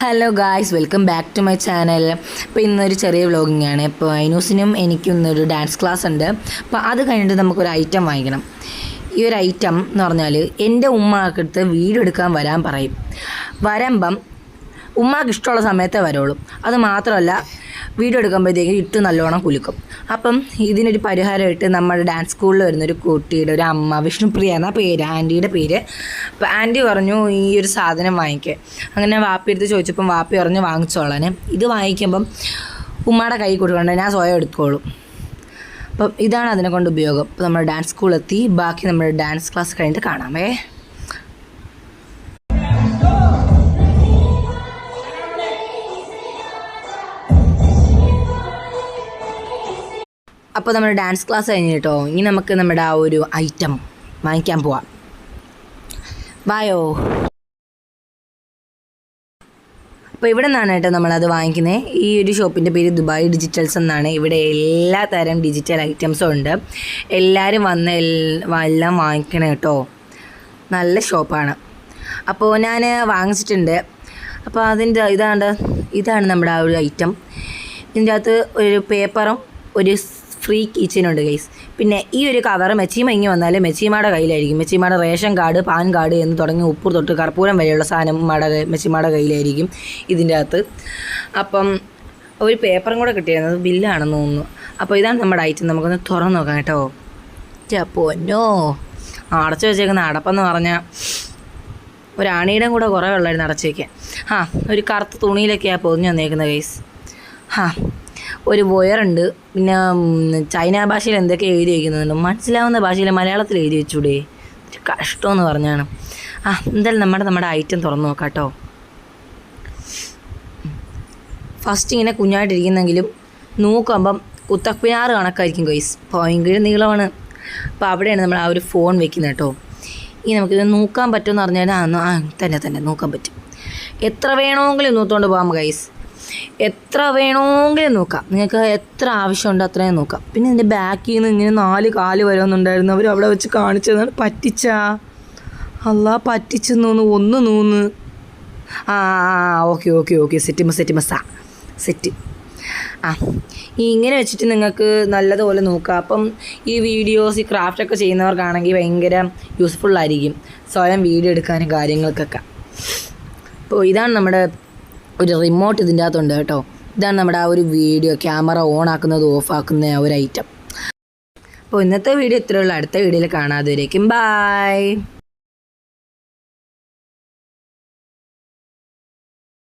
Hello guys, welcome back to my channel. ഇപ്പോൾ ഇന്നൊരു ചെറിയ വ്ളോഗിങ്ങാണ്. ഇപ്പോൾ ഐനൂസിനും എനിക്കും ഇന്നൊരു ഡാൻസ് ക്ലാസ് ഉണ്ട്. അപ്പോൾ അത് കഴിഞ്ഞിട്ട് നമുക്കൊരു ഐറ്റം വാങ്ങിക്കണം. ഈ ഒരു ഐറ്റം എന്ന് പറഞ്ഞാൽ എൻ്റെ ഉമ്മാക്കടുത്ത് വീഡിയോ എടുക്കാൻ വരാൻ പറയും. വരുമ്പം ഉമ്മാക്ക് ഇഷ്ടമുള്ള സമയത്തേ വരുള്ളൂ. അത് മാത്രമല്ല, വീഡിയോ എടുക്കുമ്പോഴത്തേക്ക് ഇട്ട് നല്ലോണം കുലുക്കും. അപ്പം ഇതിനൊരു പരിഹാരമായിട്ട് നമ്മുടെ ഡാൻസ് സ്കൂളിൽ വരുന്നൊരു കുട്ടിയുടെ ഒരു അമ്മ, വിഷ്ണുപ്രിയ എന്ന പേര്, ആൻറ്റിയുടെ പേര്. അപ്പോൾ ആൻറ്റി പറഞ്ഞു ഈ ഒരു സാധനം വാങ്ങിക്കുക. അങ്ങനെ വാപ്പി എടുത്ത് ചോദിച്ചപ്പം വാപ്പി പറഞ്ഞു വാങ്ങിച്ചോളാൻ. ഇത് വാങ്ങിക്കുമ്പം ഉമ്മയുടെ കൈ കൊടുക്കണ്ട, ഞാൻ സ്വയം എടുത്തോളും. അപ്പം ഇതാണ് അതിനെ കൊണ്ട് ഉപയോഗം. അപ്പോൾ നമ്മൾ ഡാൻസ് സ്കൂളിലെത്തി. ബാക്കി നമ്മുടെ ഡാൻസ് ക്ലാസ് കഴിഞ്ഞിട്ട് കാണാമേ. അപ്പോൾ നമ്മൾ ഡാൻസ് ക്ലാസ് കഴിഞ്ഞ് കേട്ടോ. ഇനി നമുക്ക് നമ്മുടെ ആ ഒരു ഐറ്റം വാങ്ങിക്കാൻ പോവാം. ബായോ. അപ്പോൾ ഇവിടെ നിന്നാണ് കേട്ടോ നമ്മളത് വാങ്ങിക്കുന്നത്. ഈ ഒരു ഷോപ്പിൻ്റെ പേര് ദുബായ് ഡിജിറ്റൽസ് എന്നാണ്. ഇവിടെ എല്ലാ തരം ഡിജിറ്റൽ ഐറ്റംസും ഉണ്ട്. എല്ലാവരും വന്ന് എല്ലാം വാങ്ങിക്കണം കേട്ടോ. നല്ല ഷോപ്പാണ്. അപ്പോൾ ഞാൻ വാങ്ങിച്ചിട്ടുണ്ട്. അപ്പോൾ ഇതാണ് നമ്മുടെ ആ ഒരു ഐറ്റം. ഇതിൻ്റെ അകത്ത് ഒരു പേപ്പറും ഒരു ഫ്രീ കീച്ചനുണ്ട് ഗൈസ്. പിന്നെ ഈ ഒരു കവർ മെച്ചീമ ഇങ്ങ് വന്നാൽ മെച്ചീമയുടെ കയ്യിലായിരിക്കും. മെച്ചീമയുടെ റേഷൻ കാർഡ്, പാൻ കാർഡ് എന്ന് തുടങ്ങി ഉപ്പ് തൊട്ട് കർപ്പൂരം വരെയുള്ള സാധനം മെച്ചീമയുടെ കയ്യിലായിരിക്കും ഇതിൻ്റെ അകത്ത്. അപ്പം ഒരു പേപ്പറും കൂടെ കിട്ടിയിരുന്നത് ബില്ലാണെന്ന് തോന്നുന്നു. അപ്പോൾ ഇതാണ് നമ്മുടെ ഐറ്റം. നമുക്കൊന്ന് തുറന്ന് നോക്കാം കേട്ടോ. പൊന്നോ, അടച്ചു വെച്ചേക്കുന്ന അടപ്പെന്ന് പറഞ്ഞാൽ ഒരാണിയുടെ കൂടെ കുറേ ഉള്ളായിരുന്നു അടച്ചു വയ്ക്കാൻ. ഒരു കറുത്ത തുണിയിലൊക്കെയാണ് പൊതിഞ്ഞ് വന്നേക്കുന്നത് ഗൈസ്. ഒരു വയറുണ്ട്. പിന്നെ ചൈന ഭാഷയിൽ എന്തൊക്കെ എഴുതി വയ്ക്കുന്നുണ്ട്. മനസ്സിലാവുന്ന ഭാഷയിൽ മലയാളത്തിൽ എഴുതി വെച്ചൂടെ. ഒരു കഷ്ടമെന്ന് പറഞ്ഞാണ്. എന്തായാലും നമ്മുടെ ഐറ്റം തുറന്നു നോക്കാം കേട്ടോ. ഫസ്റ്റ് ഇങ്ങനെ കുഞ്ഞായിട്ടിരിക്കുന്നെങ്കിലും നോക്കുമ്പം കുത്തപ്പിനാറ് കണക്കായിരിക്കും ഗൈസ്. ഭയങ്കര നീളമാണ്. അപ്പോൾ അവിടെയാണ് നമ്മൾ ആ ഒരു ഫോൺ വെക്കുന്നത് കേട്ടോ. ഇനി നമുക്കിത് നോക്കാൻ പറ്റുമെന്ന് പറഞ്ഞാൽ തന്നെ നോക്കാൻ പറ്റും. എത്ര വേണമെങ്കിലും നോത്തോണ്ട് പോകാം ഗൈസ്. എത്ര വേണമെങ്കിലും നോക്കാം. നിങ്ങൾക്ക് എത്ര ആവശ്യമുണ്ട് അത്രയും നോക്കാം. പിന്നെ ഇതിൻ്റെ ബാക്കിൽ നിന്ന് ഇങ്ങനെ 4 കാല് വരുമെന്നുണ്ടായിരുന്നു. അവർ അവിടെ വെച്ച് കാണിച്ചതാണ്. പറ്റിച്ചാ പറ്റിച്ചെന്ന് തോന്നുന്നു. Okay set. ഇങ്ങനെ വെച്ചിട്ട് നിങ്ങൾക്ക് നല്ലതുപോലെ നോക്കാം. അപ്പം ഈ വീഡിയോസ്, ഈ ക്രാഫ്റ്റൊക്കെ ചെയ്യുന്നവർക്കാണെങ്കിൽ ഭയങ്കര യൂസ്ഫുള്ളായിരിക്കും സ്വയം വീഡിയോ എടുക്കാനും കാര്യങ്ങൾക്കൊക്കെ. അപ്പോൾ ഇതാണ് നമ്മുടെ ഒരു റിമോട്ട് ഇതിൻ്റെ അകത്തുണ്ട് കേട്ടോ. ഇതാണ് നമ്മുടെ ആ ഒരു വീഡിയോ ക്യാമറ ഓൺ ആക്കുന്നത് ഓഫ് ആക്കുന്ന ആ ഒരു ഐറ്റം. അപ്പോൾ ഇന്നത്തെ വീഡിയോ ഇത്രയുള്ള. അടുത്ത വീഡിയോയിൽ കാണാതെ വരേക്കും. ബൈ.